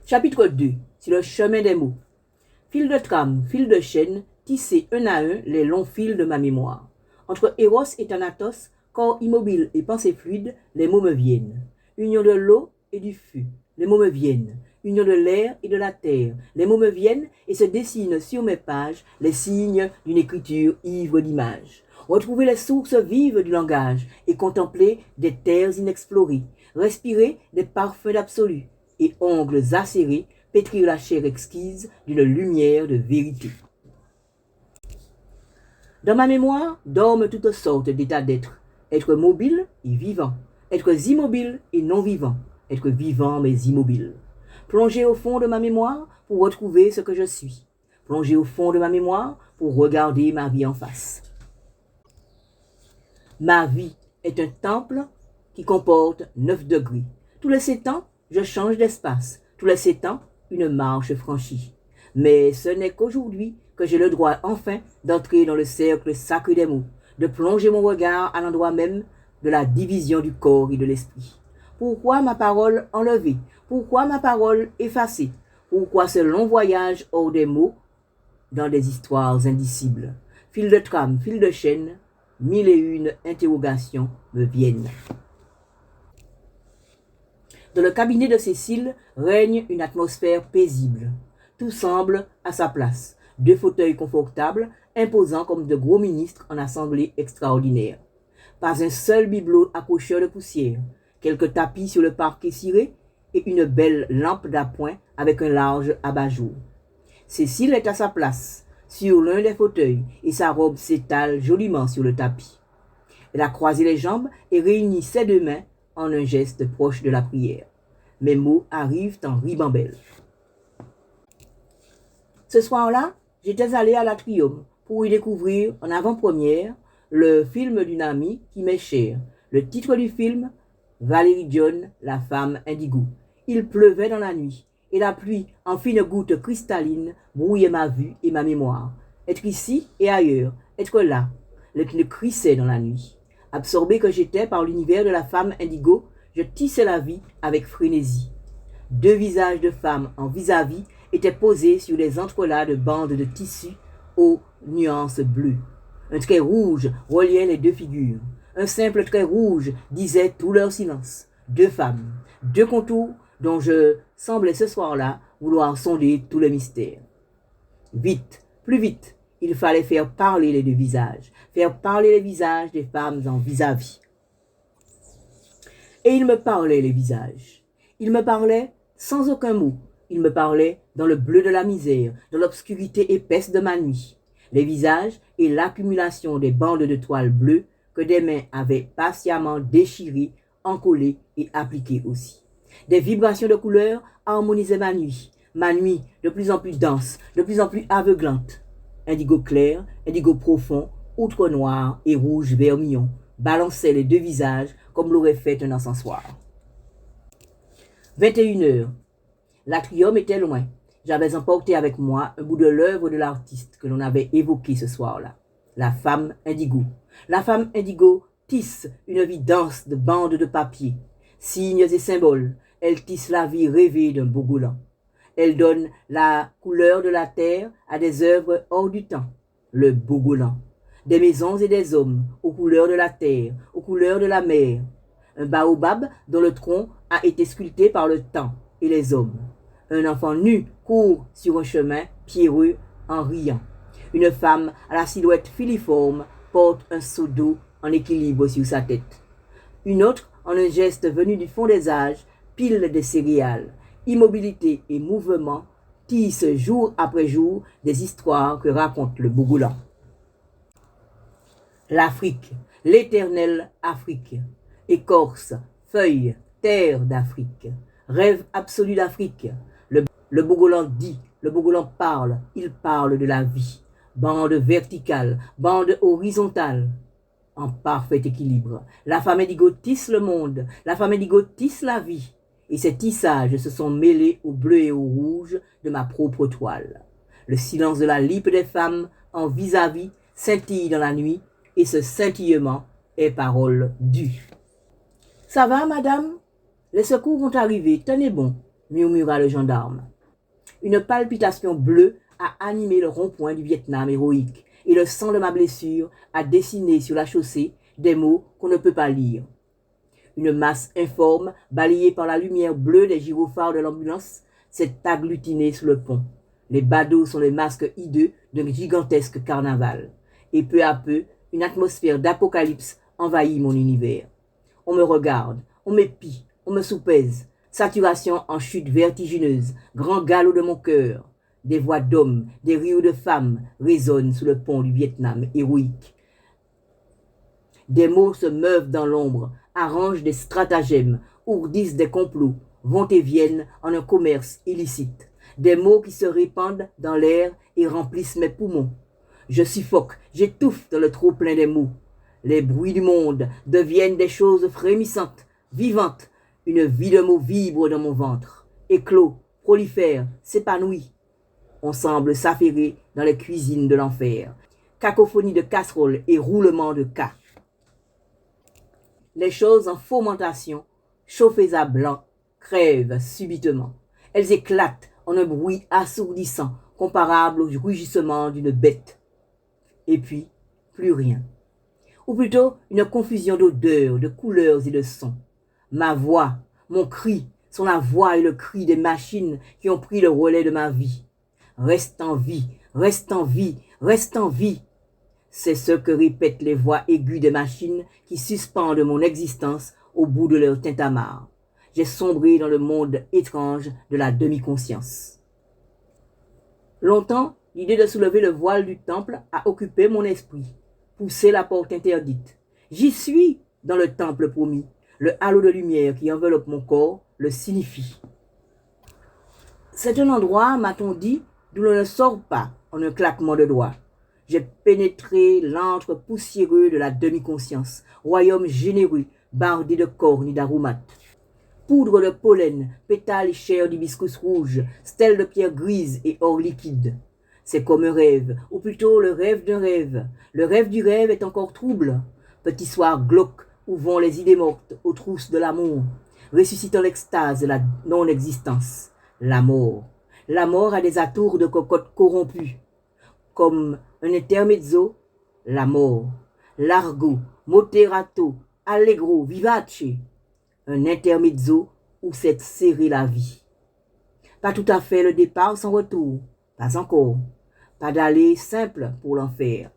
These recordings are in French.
Chapitre 2. Sur le chemin des mots. Fil de trame, fil de chaîne, tisser un à un les longs fils de ma mémoire. Entre Eros et Thanatos, corps immobile et pensée fluide, les mots me viennent. Union de l'eau et du feu, les mots me viennent. Union de l'air et de la terre, les mots me viennent et se dessinent sur mes pages les signes d'une écriture ivre d'images. Retrouver les sources vives du langage et contempler des terres inexplorées, respirer des parfums d'absolu et ongles acérés, pétrir la chair exquise d'une lumière de vérité. Dans ma mémoire dorment toutes sortes d'états d'être, être mobile et vivant, être immobile et non vivant, être vivant mais immobile. Plonger au fond de ma mémoire pour retrouver ce que je suis, plonger au fond de ma mémoire pour regarder ma vie en face. Ma vie est un temple qui comporte 9 degrés. Tous les 7 ans, je change d'espace. Tous les 7 ans, une marche franchie. Mais ce n'est qu'aujourd'hui que j'ai le droit enfin d'entrer dans le cercle sacré des mots, de plonger mon regard à l'endroit même de la division du corps et de l'esprit. Pourquoi ma parole enlevée? Pourquoi ma parole effacée? Pourquoi ce long voyage hors des mots dans des histoires indicibles? Fil de trame, fil de chaîne, 1001 interrogations me viennent. Dans le cabinet de Cécile règne une atmosphère paisible. Tout semble à sa place. 2 fauteuils confortables, imposants comme de gros ministres en assemblée extraordinaire. Pas un seul bibelot accrocheur de poussière. Quelques tapis sur le parquet ciré et une belle lampe d'appoint avec un large abat-jour. Cécile est à sa place, sur l'un des fauteuils, et sa robe s'étale joliment sur le tapis. Elle a croisé les jambes et réuni ses 2 mains en un geste proche de la prière. Mes mots arrivent en ribambelle. Ce soir-là, j'étais allée à l'Atrium pour y découvrir en avant-première le film d'une amie qui m'est chère. Le titre du film, Valérie John, la femme indigo. Il pleuvait dans la nuit et la pluie en fines gouttes cristallines brouillait ma vue et ma mémoire. Être ici et ailleurs, être là, les pneus crissaient dans la nuit. Absorbé que j'étais par l'univers de la femme indigo, je tissais la vie avec frénésie. 2 visages de femmes en vis-à-vis étaient posés sur des entrelacs de bandes de tissu aux nuances bleues. Un trait rouge reliait les 2 figures. Un simple trait rouge disait tout leur silence. 2 femmes, 2 contours dont je semblais ce soir-là vouloir sonder tous les mystères. Vite, plus vite, il fallait faire parler les 2 visages, faire parler les visages des femmes en vis-à-vis. Et il me parlait les visages. Il me parlait sans aucun mot. Il me parlait dans le bleu de la misère, dans l'obscurité épaisse de ma nuit. Les visages et l'accumulation des bandes de toile bleue que des mains avaient patiemment déchirées, encollées et appliquées aussi. Des vibrations de couleurs harmonisaient ma nuit de plus en plus dense, de plus en plus aveuglante. Indigo clair, indigo profond, outre noir et rouge vermillon, balançaient les 2 visages comme l'aurait fait un encensoir. 21h. L'Atrium était loin. J'avais emporté avec moi un bout de l'œuvre de l'artiste que l'on avait évoqué ce soir-là. La femme indigo. La femme indigo tisse une vie dense de bandes de papier. Signes et symboles, elle tisse la vie rêvée d'un Bogolan. Elle donne la couleur de la terre à des œuvres hors du temps. Le Bogolan. Des maisons et des hommes aux couleurs de la terre, aux couleurs de la mer. Un baobab dont le tronc a été sculpté par le temps et les hommes. Un enfant nu court sur un chemin pierreux en riant. Une femme à la silhouette filiforme porte un seau d'eau en équilibre sur sa tête. Une autre, en un geste venu du fond des âges, pile des céréales. Immobilité et mouvement tissent jour après jour des histoires que raconte le Bogolan. L'Afrique, l'éternelle Afrique, écorce, feuille, terre d'Afrique, rêve absolu d'Afrique. Le Bogolan dit, le Bogolan parle, il parle de la vie. Bande verticale, bande horizontale, en parfait équilibre. La femme indigo tisse le monde, la femme indigo tisse la vie. Et ces tissages se sont mêlés au bleu et au rouge de ma propre toile. Le silence de la lippe des femmes en vis-à-vis scintille dans la nuit, et ce scintillement est parole due. Ça va, madame? Les secours vont arriver, tenez bon. murmura le gendarme. Une palpitation bleue a animé le rond-point du Vietnam héroïque, et le sang de ma blessure a dessiné sur la chaussée des mots qu'on ne peut pas lire. Une masse informe, balayée par la lumière bleue des gyrophares de l'ambulance, s'est agglutinée sous le pont. Les badauds sont les masques hideux d'un gigantesque carnaval. Et peu à peu, une atmosphère d'apocalypse envahit mon univers. On me regarde, on m'épie, on me soupèse. Saturation en chute vertigineuse, grand galop de mon cœur. Des voix d'hommes, des rires de femmes résonnent sous le pont du Vietnam héroïque. Des mots se meuvent dans l'ombre, arrangent des stratagèmes, ourdissent des complots, vont et viennent en un commerce illicite. Des mots qui se répandent dans l'air et remplissent mes poumons. Je suffoque, j'étouffe dans le trop-plein des mots. Les bruits du monde deviennent des choses frémissantes, vivantes. Une vie de mots vibre dans mon ventre, éclot, prolifère, s'épanouit. On semble s'affairer dans les cuisines de l'enfer. Cacophonie de casseroles et roulement de cas. Les choses en fomentation, chauffées à blanc, crèvent subitement. Elles éclatent en un bruit assourdissant, comparable au rugissement d'une bête. Et puis, plus rien. Ou plutôt, une confusion d'odeurs, de couleurs et de sons. Ma voix, mon cri, sont la voix et le cri des machines qui ont pris le relais de ma vie. Reste en vie, reste en vie, reste en vie. C'est ce que répètent les voix aiguës des machines qui suspendent mon existence au bout de leur tintamarre. J'ai sombré dans le monde étrange de la demi-conscience. Longtemps, l'idée de soulever le voile du temple a occupé mon esprit, poussé la porte interdite. J'y suis dans le temple promis. Le halo de lumière qui enveloppe mon corps le signifie. C'est un endroit, m'a-t-on dit, d'où l'on ne sort pas en un claquement de doigts. J'ai pénétré l'antre poussiéreux de la demi-conscience, royaume généreux, bardé de cornes et d'aromates. Poudre de pollen, pétales et chair d'hibiscus rouge, stèles de pierre grise et or liquide. C'est comme un rêve, ou plutôt le rêve d'un rêve. Le rêve du rêve est encore trouble. Petit soir glauque, où vont les idées mortes aux trousses de l'amour, ressuscitant l'extase de la non-existence. La mort. La mort a des atours de cocotte corrompue. Comme un intermezzo, la mort. Largo, moderato, allegro, vivace. Un intermezzo où s'est serrée la vie. Pas tout à fait le départ sans retour. Pas encore. Pas d'aller simple pour l'enfer.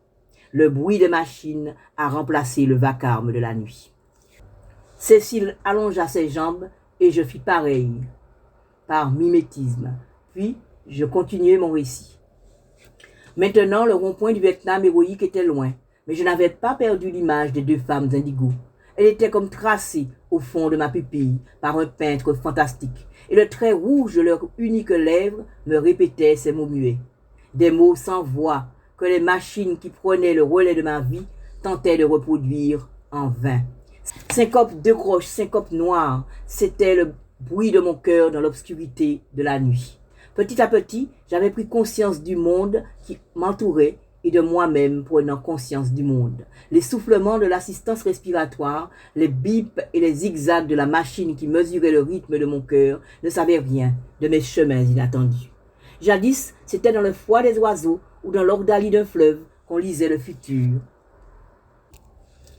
Le bruit des machines a remplacé le vacarme de la nuit. Cécile allongea ses jambes et je fis pareil, par mimétisme. Puis, je continuai mon récit. Maintenant, le rond-point du Vietnam héroïque était loin, mais je n'avais pas perdu l'image des deux femmes indigos. Elle était comme tracée au fond de ma pupille par un peintre fantastique, et le trait rouge de leurs uniques lèvres me répétait ces mots muets. Des mots sans voix, que les machines qui prenaient le relais de ma vie tentaient de reproduire en vain. Syncope de croche, syncope noire, c'était le bruit de mon cœur dans l'obscurité de la nuit. Petit à petit, j'avais pris conscience du monde qui m'entourait et de moi-même prenant conscience du monde. Les soufflements de l'assistance respiratoire, les bips et les zigzags de la machine qui mesurait le rythme de mon cœur ne savaient rien de mes chemins inattendus. Jadis, c'était dans le froid des oiseaux ou dans l'ordalie d'un fleuve qu'on lisait le futur.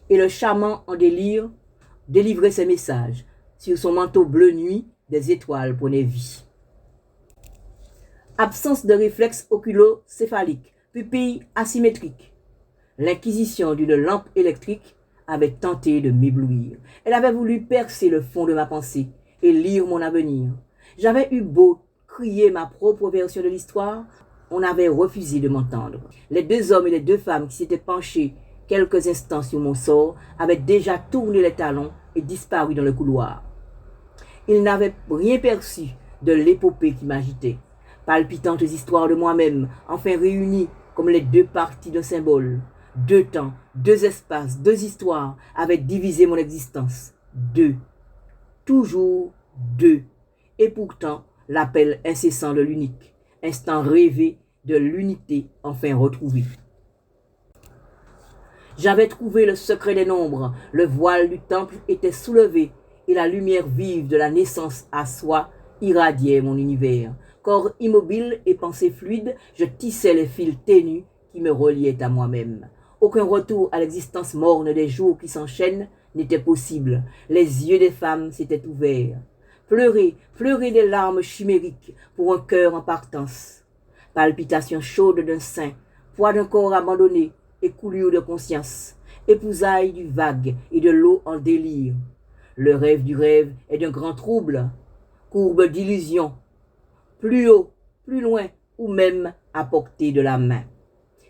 Et le chaman en délire délivrait ses messages. Sur son manteau bleu nuit, des étoiles prenaient vie. Absence de réflexe oculocéphalique, pupille asymétrique. L'inquisition d'une lampe électrique avait tenté de m'éblouir. Elle avait voulu percer le fond de ma pensée et lire mon avenir. J'avais eu beau crier ma propre version de l'histoire, on avait refusé de m'entendre. Les deux hommes et les deux femmes qui s'étaient penchés quelques instants sur mon sort avaient déjà tourné les talons et disparu dans le couloir. Ils n'avaient rien perçu de l'épopée qui m'agitait. Palpitantes histoires de moi-même, enfin réunies comme les deux parties d'un symbole. Deux temps, deux espaces, deux histoires avaient divisé mon existence. Deux. Toujours deux. Et pourtant, l'appel incessant de l'unique. Instant rêvé de l'unité enfin retrouvée. J'avais trouvé le secret des nombres, le voile du temple était soulevé et la lumière vive de la naissance à soi irradiait mon univers. Corps immobile et pensée fluide, je tissais les fils ténus qui me reliaient à moi-même. Aucun retour à l'existence morne des jours qui s'enchaînent n'était possible. Les yeux des femmes s'étaient ouverts. Pleurer, pleurer des larmes chimériques pour un cœur en partance. Palpitations chaudes d'un sein, poids d'un corps abandonné et coulure de conscience. Épousailles du vague et de l'eau en délire. Le rêve du rêve est d'un grand trouble, courbe d'illusion, plus haut, plus loin, ou même à portée de la main.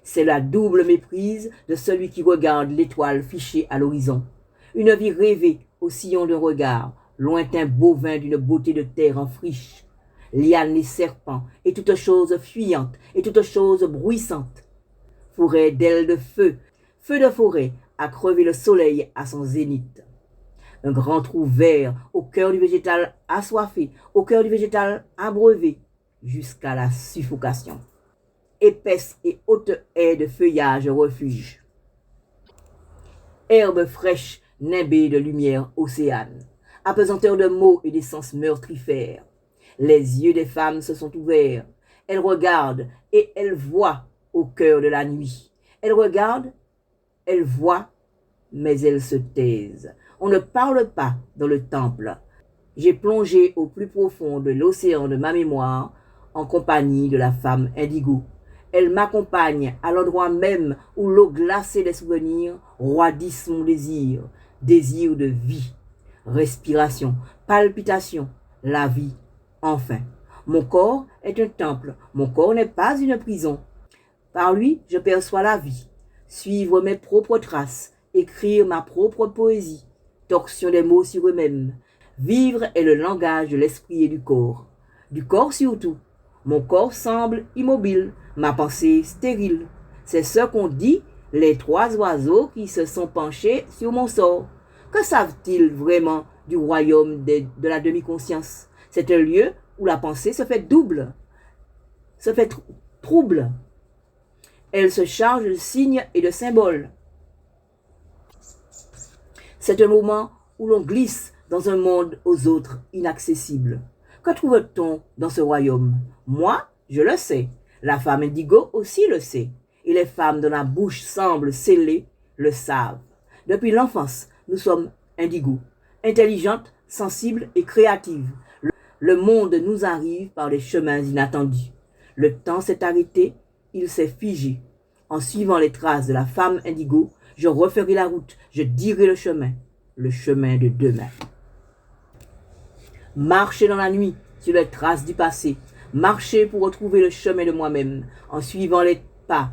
C'est la double méprise de celui qui regarde l'étoile fichée à l'horizon. Une vie rêvée au sillon d'un regard, lointain bovin d'une beauté de terre en friche, lianes et serpents, et toute chose fuyante, et toute chose bruissante. Forêt d'ailes de feu, feu de forêt, à crever le soleil à son zénith. Un grand trou vert au cœur du végétal assoiffé, au cœur du végétal abreuvé, jusqu'à la suffocation. Épaisse et haute haie de feuillage refuge. Herbe fraîche, nimbée de lumière océane. Apesanteur de mots et d'essence meurtrifère. Les yeux des femmes se sont ouverts. Elles regardent et elles voient au cœur de la nuit. Elles regardent, elles voient, mais elles se taisent. On ne parle pas dans le temple. J'ai plongé au plus profond de l'océan de ma mémoire en compagnie de la femme indigo. Elle m'accompagne à l'endroit même où l'eau glacée des souvenirs roidisse mon désir, désir de vie, respiration, palpitation, la vie, enfin. Mon corps est un temple, mon corps n'est pas une prison. Par lui, je perçois la vie, suivre mes propres traces, écrire ma propre poésie, torsion des mots sur eux-mêmes. Vivre est le langage de l'esprit et du corps surtout. Mon corps semble immobile, ma pensée stérile. C'est ce qu'ont dit les trois oiseaux qui se sont penchés sur mon sort. Que savent-ils vraiment du royaume de la demi-conscience? C'est un lieu où la pensée se fait double, se fait trouble. Elle se charge de signes et de symboles. C'est un moment où l'on glisse dans un monde aux autres inaccessible. Que trouve-t-on dans ce royaume? Moi, je le sais. La femme indigo aussi le sait. Et les femmes dont la bouche semble scellée le savent. Depuis l'enfance, nous sommes indigo, intelligentes, sensibles et créatives. Le monde nous arrive par des chemins inattendus. Le temps s'est arrêté, il s'est figé. En suivant les traces de la femme indigo, je referai la route, je dirai le chemin de demain. Marcher dans la nuit sur les traces du passé, marcher pour retrouver le chemin de moi-même. En suivant les pas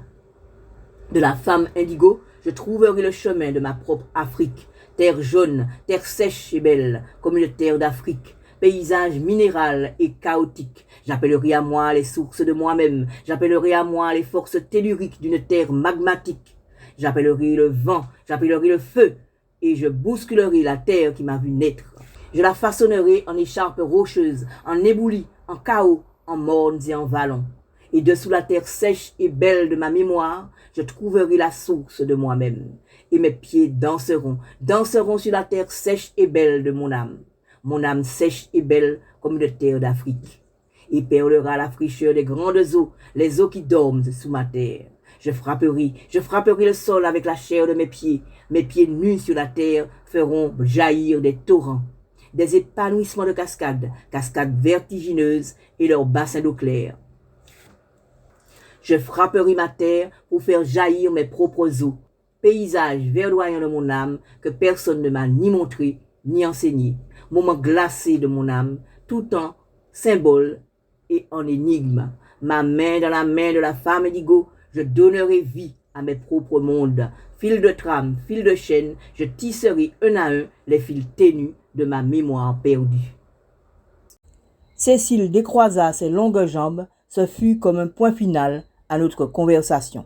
de la femme indigo, je trouverai le chemin de ma propre Afrique. Terre jaune, terre sèche et belle, comme une terre d'Afrique. Paysage minéral et chaotique. J'appellerai à moi les sources de moi-même. J'appellerai à moi les forces telluriques d'une terre magmatique. J'appellerai le vent, j'appellerai le feu, et je bousculerai la terre qui m'a vu naître. Je la façonnerai en écharpe rocheuse, en éboulis, en chaos, en mornes et en vallons. Et dessous la terre sèche et belle de ma mémoire, je trouverai la source de moi-même. Et mes pieds danseront, danseront sur la terre sèche et belle de mon âme sèche et belle comme une terre d'Afrique. Et perlera la fraîcheur des grandes eaux, les eaux qui dorment sous ma terre. Je frapperai le sol avec la chair de mes pieds nus sur la terre feront jaillir des torrents, des épanouissements de cascades, cascades vertigineuses et leurs bassins d'eau claire. Je frapperai ma terre pour faire jaillir mes propres eaux, paysage verdoyant de mon âme que personne ne m'a ni montré ni enseigné, moment glacé de mon âme, tout en symbole et en énigme. Ma main dans la main de la femme indigo, je donnerai vie à mes propres mondes. Fil de trame, fil de chaîne, je tisserai un à un les fils ténus de ma mémoire perdue. Cécile décroisa ses longues jambes, ce fut comme un point final à notre conversation.